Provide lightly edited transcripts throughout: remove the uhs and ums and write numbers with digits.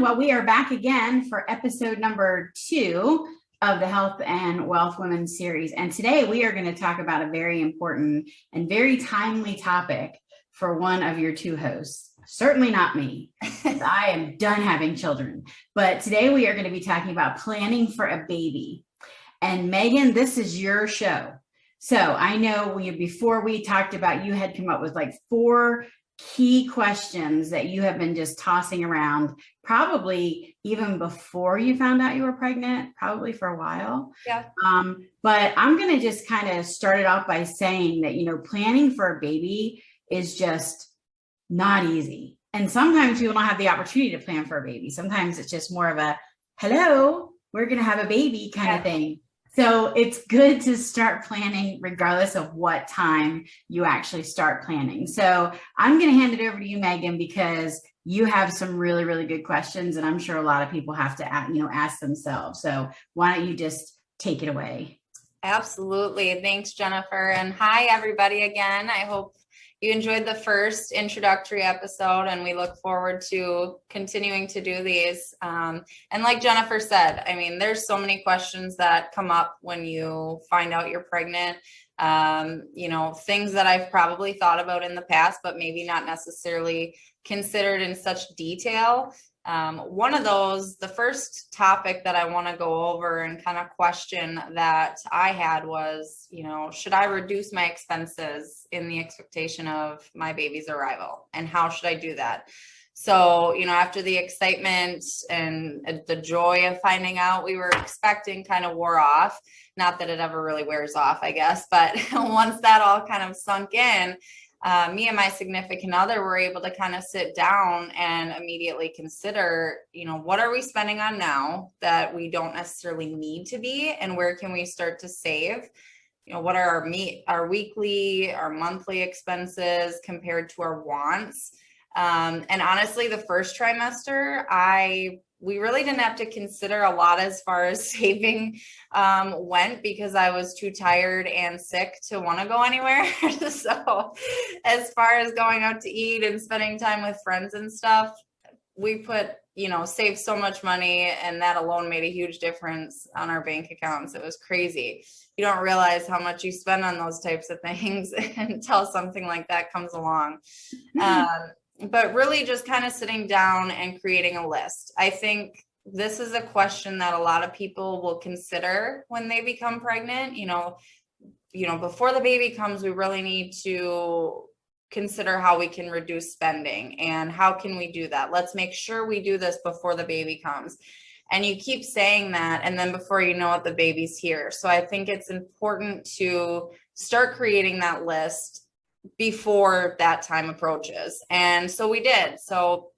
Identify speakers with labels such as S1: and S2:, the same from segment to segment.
S1: Well, we are back again for episode number 2 of the Health and Wealth Women series. And today we are going to talk about a very important and very timely topic for one of your 2 hosts. Certainly not me. I am done having children. But today we are going to be talking about planning for a baby. And Megan, this is your show. So I know before we talked about, you had come up with like 4 key questions that you have been just tossing around, probably even before you found out you were pregnant, probably for a while.
S2: Yeah.
S1: But I'm going to just kind of start it off by saying that, planning for a baby is just not easy. And sometimes people don't have the opportunity to plan for a baby. Sometimes it's just more of a, hello, we're going to have a baby kind of thing. So it's good to start planning regardless of what time you actually start planning. So I'm going to hand it over to you, Megan, because you have some really, really good questions. And I'm sure a lot of people have to, ask themselves. So why don't you just take it away?
S2: Absolutely. Thanks, Jennifer. And hi, everybody again. I hope you enjoyed the first introductory episode, and we look forward to continuing to do these. And like Jennifer said, there's so many questions that come up when you find out you're pregnant. Things that I've probably thought about in the past, but maybe not necessarily considered in such detail. One of those, the first topic that I want to go over and kind of question that I had was, should I reduce my expenses in the expectation of my baby's arrival? And how should I do that? So, after the excitement and the joy of finding out we were expecting kind of wore off, not that it ever really wears off, I guess, but once that all kind of sunk in, me and my significant other were able to kind of sit down and immediately consider, what are we spending on now that we don't necessarily need to be, and where can we start to save? What are our weekly, our monthly expenses compared to our wants? And honestly, the first trimester, we really didn't have to consider a lot as far as saving went, because I was too tired and sick to want to go anywhere. So as far as going out to eat and spending time with friends and stuff, we saved so much money, and that alone made a huge difference on our bank accounts. It was crazy. You don't realize how much you spend on those types of things until something like that comes along. But really just kind of sitting down and creating a list. I think this is a question that a lot of people will consider when they become pregnant. Before the baby comes, we really need to consider how we can reduce spending, and how can we do that? Let's make sure we do this before the baby comes. And you keep saying that, and then before you know it, the baby's here. So I think it's important to start creating that list before that time approaches. And so we did. So,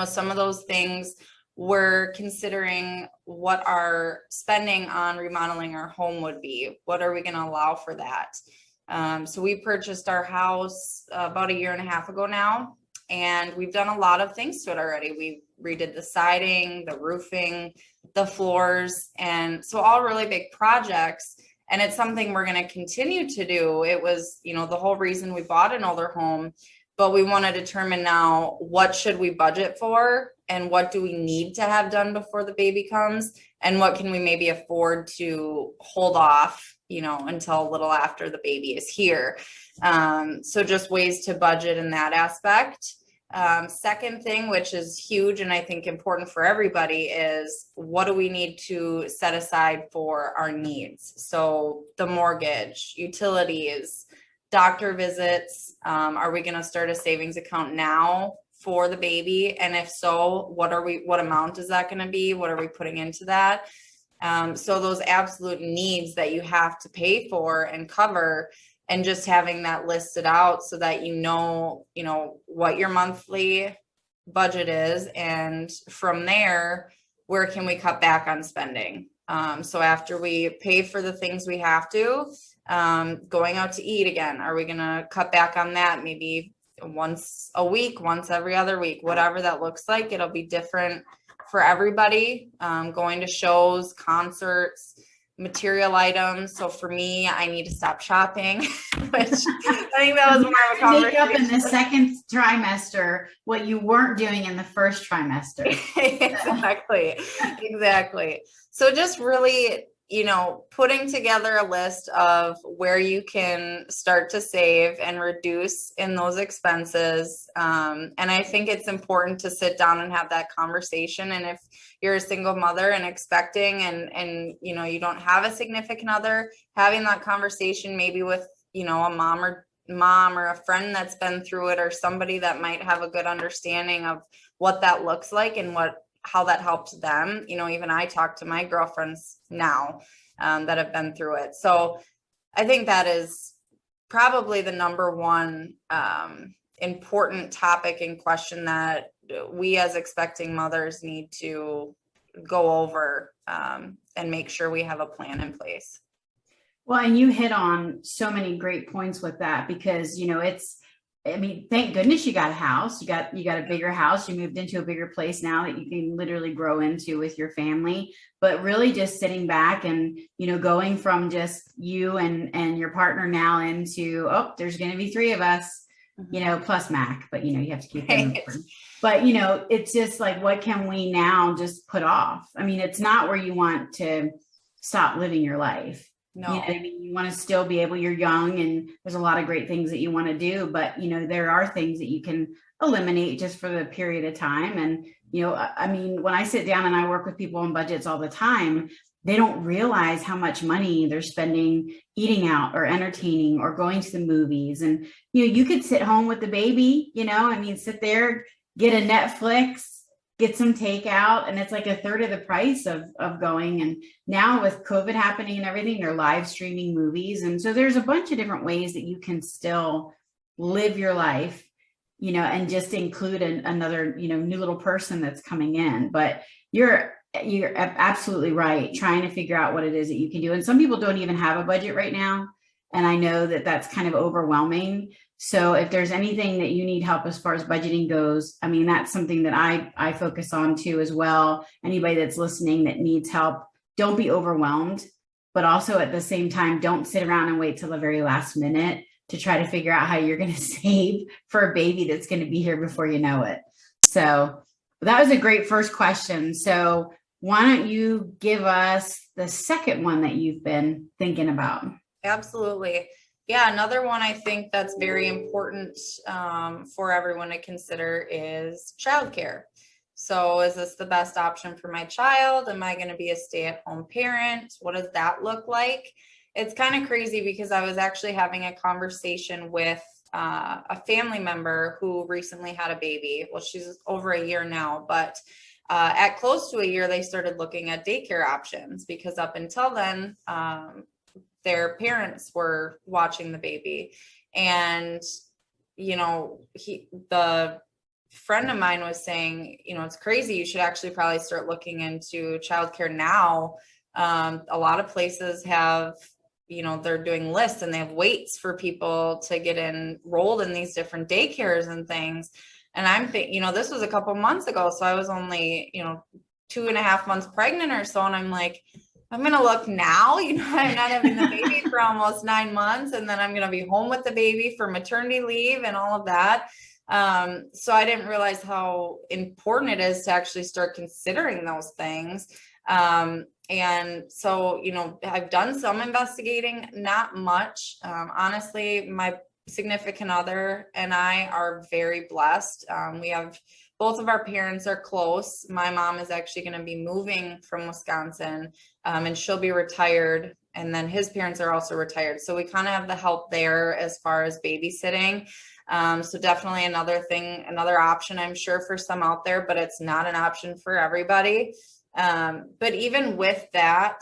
S2: some of those things we're considering what our spending on remodeling our home would be. What are we going to allow for that? So we purchased our house about 1.5 years ago now, and we've done a lot of things to it already. We redid the siding, the roofing, the floors, and so all really big projects. And it's something we're going to continue to do. It was, the whole reason we bought an older home, but we want to determine now, what should we budget for, and what do we need to have done before the baby comes, and what can we maybe afford to hold off, until a little after the baby is here. So just ways to budget in that aspect. Second thing, which is huge and I think important for everybody, is what do we need to set aside for our needs? So the mortgage, utilities, doctor visits. Are we going to start a savings account now for the baby? And if so, what amount is that going to be? What are we putting into that? So those absolute needs that you have to pay for and cover, and just having that listed out so that you know what your monthly budget is, and from there, where can we cut back on spending? So after we pay for the things we have to, going out to eat again, are we going to cut back on that? Maybe once a week, once every other week, whatever that looks like. It'll be different for everybody. Going to shows, concerts, material items. So for me, I need to stop shopping, which I think that was more of a conversation.
S1: Make up in the second trimester what you weren't doing in the first trimester.
S2: Exactly. So just really, putting together a list of where you can start to save and reduce in those expenses. And I think it's important to sit down and have that conversation. And if you're a single mother and expecting and you don't have a significant other, having that conversation maybe with, a mom or a friend that's been through it, or somebody that might have a good understanding of what that looks like and how that helps them. Even I talk to my girlfriends now that have been through it. So I think that is probably the number one important topic and question that we as expecting mothers need to go over and make sure we have a plan in place.
S1: Well, and you hit on so many great points with that, because, thank goodness you got a house, you got a bigger house, you moved into a bigger place now that you can literally grow into with your family. But really just sitting back and, going from just you and your partner now into, there's going to be 3 of us, plus Mac, but you have to keep them. But, it's just like, what can we now just put off? It's not where you want to stop living your life.
S2: No.
S1: You want to still be able, you're young and there's a lot of great things that you want to do, but there are things that you can eliminate just for the period of time. And, when I sit down and I work with people on budgets all the time, they don't realize how much money they're spending eating out or entertaining or going to the movies. And, you could sit home with the baby, sit there, get a Netflix, get some takeout, and it's like a third of the price of going. And now with COVID happening and everything, they're live streaming movies. And so there's a bunch of different ways that you can still live your life, and just include another, new little person that's coming in. But you're absolutely right. Trying to figure out what it is that you can do. And some people don't even have a budget right now. And I know that that's kind of overwhelming. So if there's anything that you need help as far as budgeting goes, that's something that I focus on too as well. Anybody that's listening that needs help, don't be overwhelmed, but also at the same time, don't sit around and wait till the very last minute to try to figure out how you're going to save for a baby that's going to be here before you know it. So that was a great first question. So why don't you give us the second one that you've been thinking about?
S2: Absolutely. Yeah, another one I think that's very important for everyone to consider is childcare. So is this the best option for my child? Am I going to be a stay-at-home parent? What does that look like? It's kind of crazy because I was actually having a conversation with a family member who recently had a baby. Well, she's over a year now, but at close to a year, they started looking at daycare options because up until then, their parents were watching the baby. And, the friend of mine was saying, it's crazy. You should actually probably start looking into childcare now. A lot of places have, they're doing lists and they have waits for people to get enrolled in these different daycares and things. And I'm thinking, this was a couple months ago. So I was only, 2.5 months pregnant or so. And I'm like, I'm going to look now, I'm not having the baby for almost 9 months. And then I'm going to be home with the baby for maternity leave and all of that. So I didn't realize how important it is to actually start considering those things. And so, I've done some investigating, not much. Honestly, my significant other and I are very blessed. We have both of our parents are close. My mom is actually going to be moving from Wisconsin, and she'll be retired. And then his parents are also retired. So we kind of have the help there as far as babysitting. So definitely another option, I'm sure, for some out there, but it's not an option for everybody. But even with that,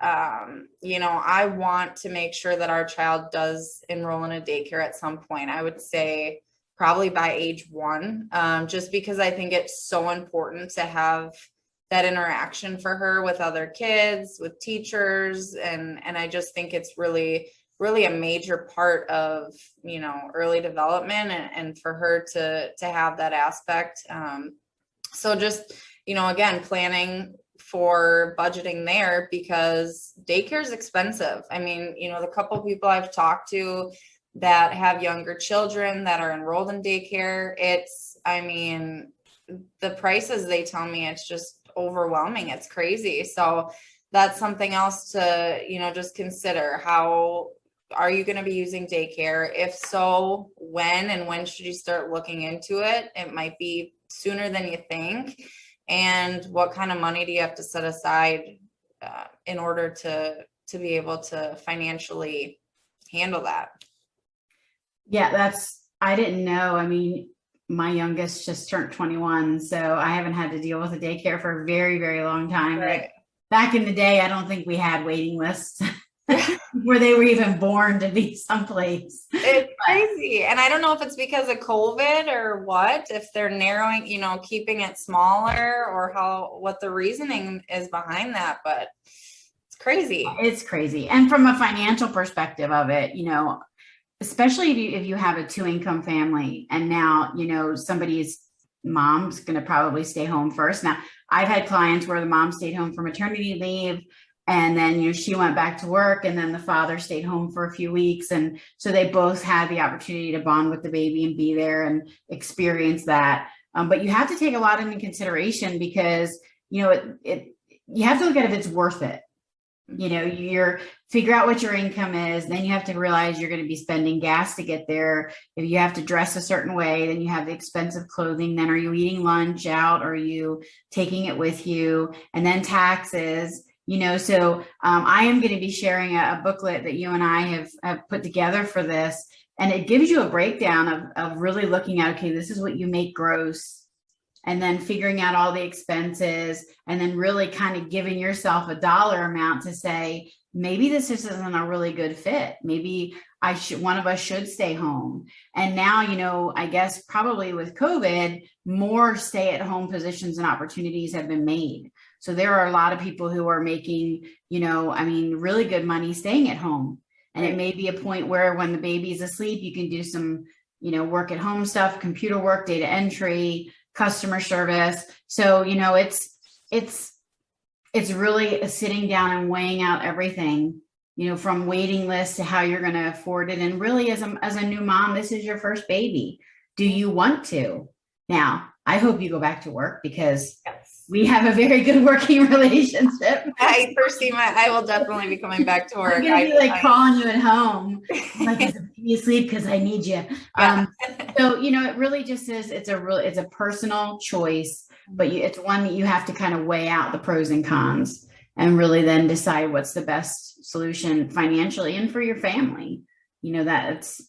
S2: I want to make sure that our child does enroll in a daycare at some point. I would say probably by age 1, just because I think it's so important to have that interaction for her with other kids, with teachers. And I just think it's really a major part of, early development and for her to have that aspect. So just, again, planning for budgeting there because daycare is expensive. I mean, you know, the couple people I've talked to that have younger children that are enrolled in daycare, I mean, the prices they tell me, it's just overwhelming. It's crazy. So that's something else to, you know, just consider. How are you going to be using daycare? If so, when should you start looking into it? It might be sooner than you think. And what kind of money do you have to set aside in order to be able to financially handle that?
S1: Yeah, I didn't know. I mean, my youngest just turned 21, so I haven't had to deal with a daycare for a very, very long time.
S2: Right.
S1: Like back in the day, I don't think we had waiting lists where they were even born to be someplace.
S2: It's crazy. And I don't know if it's because of COVID or what, if they're narrowing, you know, keeping it smaller, or what the reasoning is behind that, but it's crazy.
S1: It's crazy. And from a financial perspective of it, you know, especially if you have a 2-income family and now, you know, somebody's mom's going to probably stay home first. Now, I've had clients where the mom stayed home for maternity leave, and then, you know, she went back to work, and then the father stayed home for a few weeks. And so they both had the opportunity to bond with the baby and be there and experience that. But you have to take a lot into consideration because, you know, you have to look at if it's worth it. You know, figure out what your income is, then you have to realize you're going to be spending gas to get there. If you have to dress a certain way, then you have the expensive clothing. Then are you eating lunch out? Or are you taking it with you? And then taxes, you know, so I am going to be sharing a booklet that you and I have put together for this. And it gives you a breakdown of really looking at, okay, this is what you make gross, and then figuring out all the expenses, and then really kind of giving yourself a dollar amount to say, maybe this just isn't a really good fit. Maybe one of us should stay home. And now, you know, I guess probably with COVID, more stay-at-home positions and opportunities have been made. So there are a lot of people who are making, you know, I mean, really good money staying at home. And it may be a point where when the baby's asleep, you can do some, you know, work at home stuff, computer work, data entry, customer service. So, you know, it's really sitting down and weighing out everything, you know, from waiting lists to how you're going to afford it. And really as a new mom, this is your first baby. Do you want to? Now, I hope you go back to work because we have a very good working relationship.
S2: I will definitely be coming back to work.
S1: I'm going to be like calling you at home. Like, is the baby asleep? Because I need you.
S2: Yeah.
S1: So, you know, it really just is, it's a personal choice, but it's one that you have to kind of weigh out the pros and cons and really then decide what's the best solution financially and for your family. You know, that's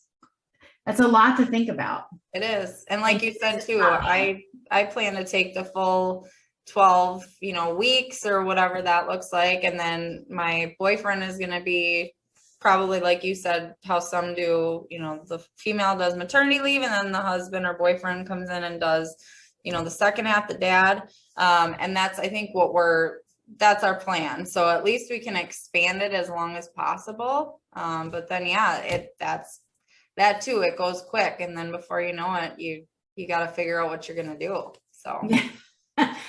S1: a lot to think about.
S2: It is. And like you said too, I plan to take the full 12, you know, weeks or whatever that looks like. And then my boyfriend is going to be probably, like you said, how some do, you know, the female does maternity leave and then the husband or boyfriend comes in and does, you know, the second half, the dad. And that's, I think that's our plan. So at least we can expand it as long as possible. But then, yeah, that too, it goes quick. And then before you know it, you got to figure out what you're going to do. So.
S1: Yeah.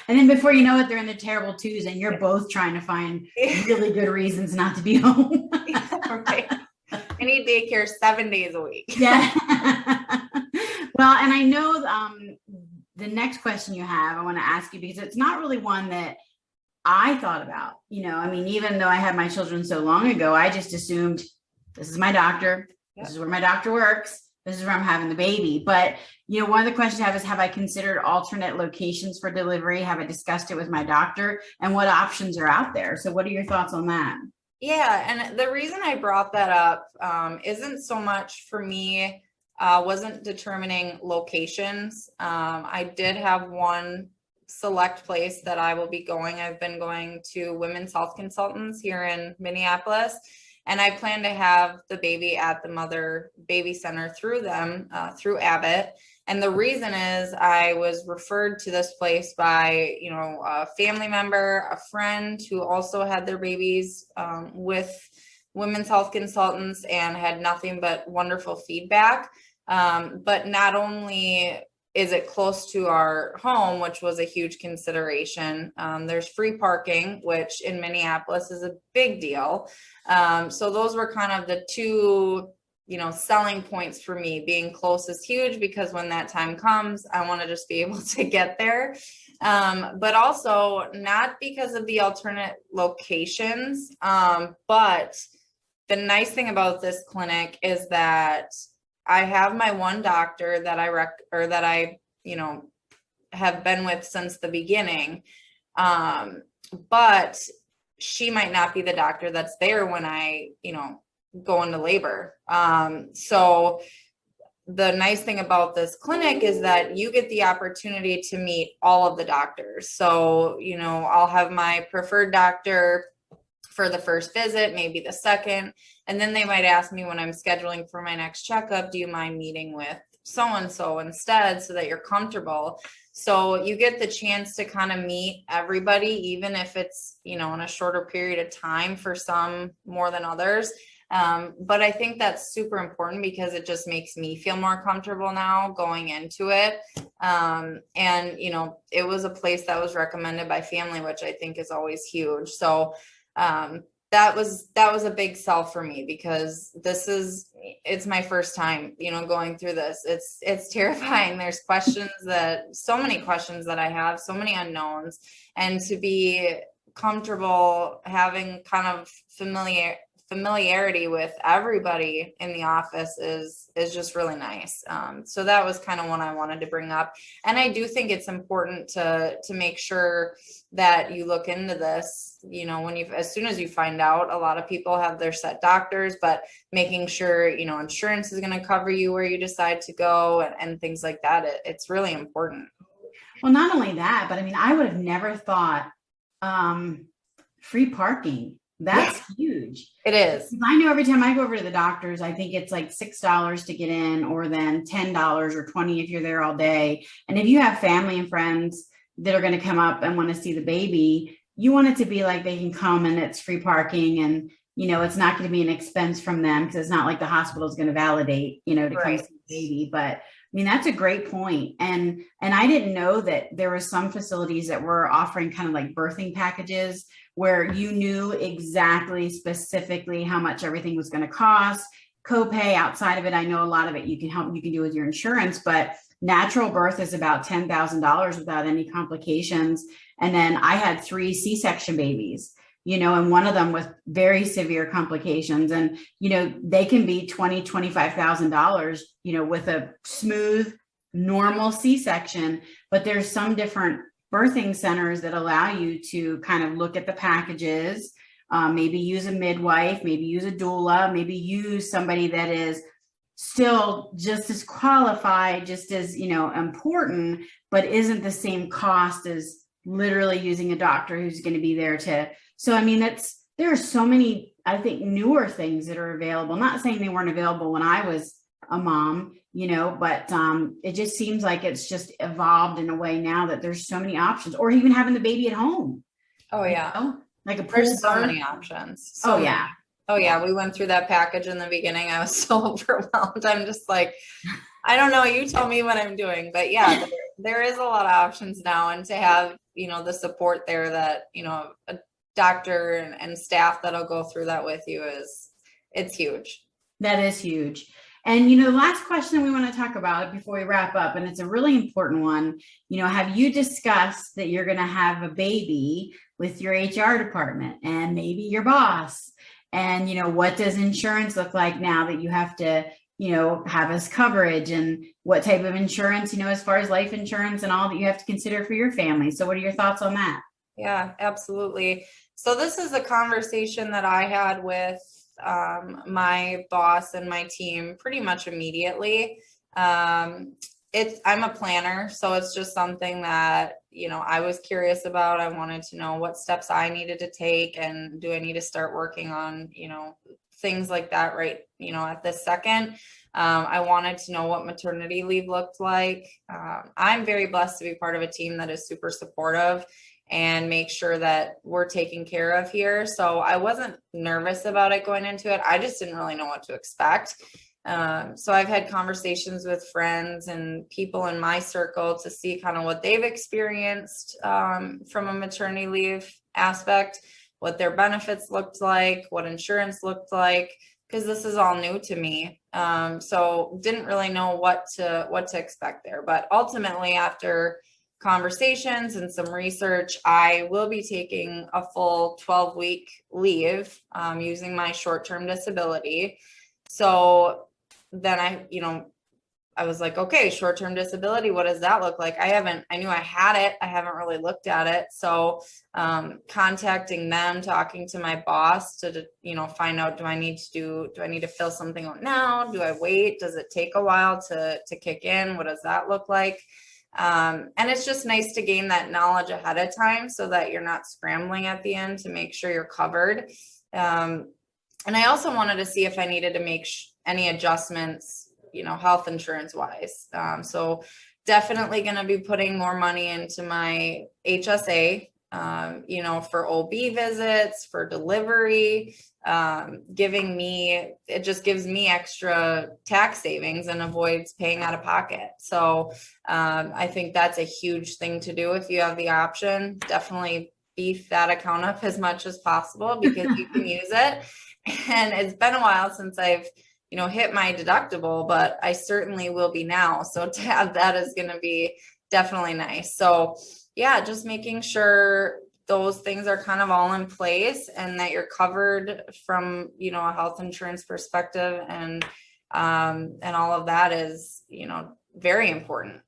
S1: And then before you know it, they're in the terrible twos and you're both trying to find really good reasons not to be home.
S2: Right. I need daycare 7 days a week.
S1: Yeah. Well, and I know the next question you have, I want to ask you because it's not really one that I thought about. You know, I mean, even though I had my children so long ago, I just assumed this is my doctor. This is where my doctor works. This is where I'm having the baby. But, you know, one of the questions I have is, have I considered alternate locations for delivery? Have I discussed it with my doctor? And what options are out there? So what are your thoughts on that?
S2: Yeah. And the reason I brought that up isn't so much for me, wasn't determining locations. I did have one select place that I will be going. I've been going to Women's Health Consultants here in Minneapolis. And I plan to have the baby at the Mother Baby Center through them, through Abbott. And the reason is I was referred to this place by, you know, a family member, a friend who also had their babies with Women's Health Consultants and had nothing but wonderful feedback. But not only is it close to our home, which was a huge consideration. There's free parking, which in Minneapolis is a big deal. So those were kind of the two, selling points for me. Being close is huge because when that time comes, I want to just be able to get there. But also not because of the alternate locations. But the nice thing about this clinic is that I have my one doctor that I have been with since the beginning. But she might not be the doctor that's there when I, go into labor. So the nice thing about this clinic is that you get the opportunity to meet all of the doctors. So, I'll have my preferred doctor for the first visit, maybe the second. And then they might ask me when I'm scheduling for my next checkup, do you mind meeting with so-and-so instead, so that you're comfortable? So you get the chance to kind of meet everybody, even if it's, in a shorter period of time, for some more than others. But I think that's super important because it just makes me feel more comfortable now going into it. And, it was a place that was recommended by family, which I think is always huge. So, that was a big sell for me because it's my first time, going through this. It's terrifying. There's so many questions that I have, so many unknowns, and to be comfortable having kind of familiarity with everybody in the office is just really nice. So that was kind of what I wanted to bring up. And I do think it's important to make sure that you look into this, as soon as you find out. A lot of people have their set doctors, but making sure, insurance is going to cover you where you decide to go and things like that. It's really important.
S1: Well, not only that, but I mean, I would have never thought free parking. That's huge.
S2: It is.
S1: I know every time I go over to the doctors, I think it's like $6 to get in, or then $10 or $20 if you're there all day. And if you have family and friends that are going to come up and want to see the baby, you want it to be like they can come and it's free parking, and it's not going to be an expense from them, because it's not like the hospital is going to validate, to come see the baby. But I mean, that's a great point. And I didn't know that there were some facilities that were offering kind of like birthing packages where you knew exactly specifically how much everything was going to cost. Copay outside of it, I know a lot of it you can do with your insurance, but natural birth is about $10,000 without any complications. And then I had 3 C-section babies, and one of them with very severe complications. And, they can be $20,000, $25,000, with a smooth, normal C-section. But there's some different birthing centers that allow you to kind of look at the packages, maybe use a midwife, maybe use a doula, maybe use somebody that is still just as qualified, just as, important, but isn't the same cost as literally using a doctor who's going to be there to. So, I mean, there are so many, I think, newer things that are available. Not saying they weren't available when I was a mom, but it just seems like it's just evolved in a way now that there's so many options, or even having the baby at home.
S2: Oh yeah.
S1: Like
S2: there's so many options.
S1: Yeah.
S2: Oh yeah. We went through that package in the beginning. I was so overwhelmed. I'm just like, I don't know. You tell me what I'm doing, but yeah, there is a lot of options now. And to have, the support there that, a doctor and staff that'll go through that with you it's huge.
S1: That is huge. And, the last question we want to talk about before we wrap up, and it's a really important one, have you discussed that you're going to have a baby with your HR department and maybe your boss? And, what does insurance look like now that you have to, have as coverage, and what type of insurance, as far as life insurance and all that you have to consider for your family? So what are your thoughts on that?
S2: Yeah, absolutely. So this is a conversation that I had with my boss and my team pretty much immediately. I'm a planner, so it's just something that, I was curious about. I wanted to know what steps I needed to take, and do I need to start working on, things like that right, at this second. I wanted to know what maternity leave looked like. I'm very blessed to be part of a team that is super supportive and make sure that we're taken care of here. So I wasn't nervous about it going into it. I just didn't really know what to expect. So I've had conversations with friends and people in my circle to see kind of what they've experienced from a maternity leave aspect, what their benefits looked like, what insurance looked like, because this is all new to me. So didn't really know what to expect there. But ultimately, after conversations and some research, I will be taking a full 12-week leave using my short-term disability. So then I was like, okay, short-term disability, what does that look like? I knew I had it. I haven't really looked at it. So contacting them, talking to my boss to, find out, do I need to fill something out now? Do I wait? Does it take a while to kick in? What does that look like? And it's just nice to gain that knowledge ahead of time so that you're not scrambling at the end to make sure you're covered. And I also wanted to see if I needed to make any adjustments, health insurance wise. So definitely going to be putting more money into my HSA, for OB visits, for delivery, it just gives me extra tax savings and avoids paying out of pocket. So I think that's a huge thing to do if you have the option. Definitely beef that account up as much as possible because you can use it. And it's been a while since I've hit my deductible, but I certainly will be now. So to have that is going to be definitely nice. So yeah, just making sure those things are kind of all in place and that you're covered from, a health insurance perspective and all of that is, very important.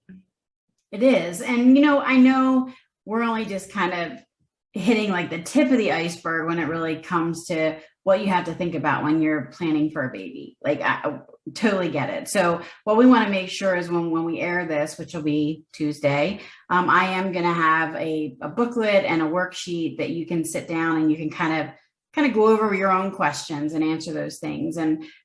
S1: It is. And, I know we're only just kind of hitting like the tip of the iceberg when it really comes to what you have to think about when you're planning for a baby. Like, I totally get it. So what we want to make sure is when we air this, which will be Tuesday, I am going to have a booklet and a worksheet that you can sit down and you can kind of go over your own questions and answer those things.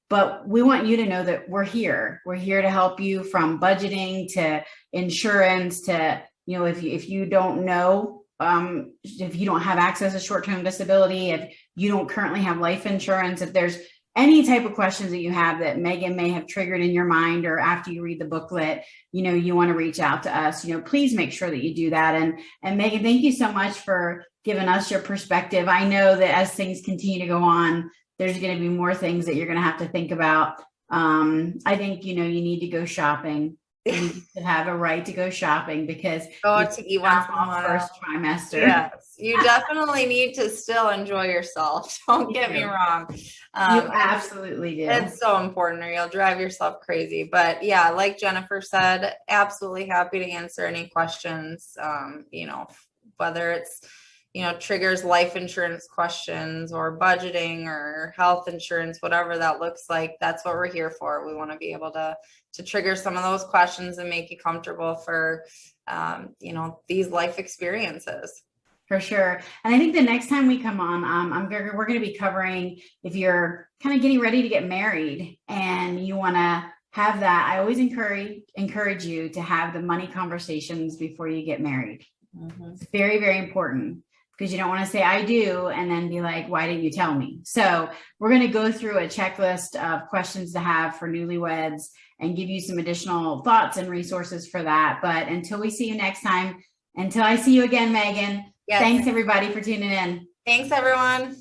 S1: But we want you to know that we're here. We're here to help you from budgeting to insurance to, if you don't know, if you don't have access to short-term disability, if you don't currently have life insurance, if there's any type of questions that you have that Megan may have triggered in your mind, or after you read the booklet, you want to reach out to us, please make sure that you do that. And Megan, thank you so much for giving us your perspective. I know that as things continue to go on, there's going to be more things that you're going to have to think about. I think, you need to go shopping. You need to have a right to go shopping because
S2: go to eat once in a while.
S1: First trimester.
S2: Yes, you definitely need to still enjoy yourself. Don't get me wrong.
S1: You absolutely do.
S2: It's so important, or you'll drive yourself crazy. But yeah, like Jennifer said, absolutely happy to answer any questions. Whether it's triggers life insurance questions or budgeting or health insurance, whatever that looks like, that's what we're here for. We want to be able to trigger some of those questions and make you comfortable for, these life experiences.
S1: For sure. And I think the next time we come on, we're going to be covering if you're kind of getting ready to get married and you want to have that. I always encourage you to have the money conversations before you get married. Mm-hmm. It's very, very important. Because you don't want to say I do and then be like, why didn't you tell me? So we're going to go through a checklist of questions to have for newlyweds and give you some additional thoughts and resources for that. But until we see you next time, until I see you again, Megan, yes. Thanks everybody for tuning in.
S2: Thanks everyone.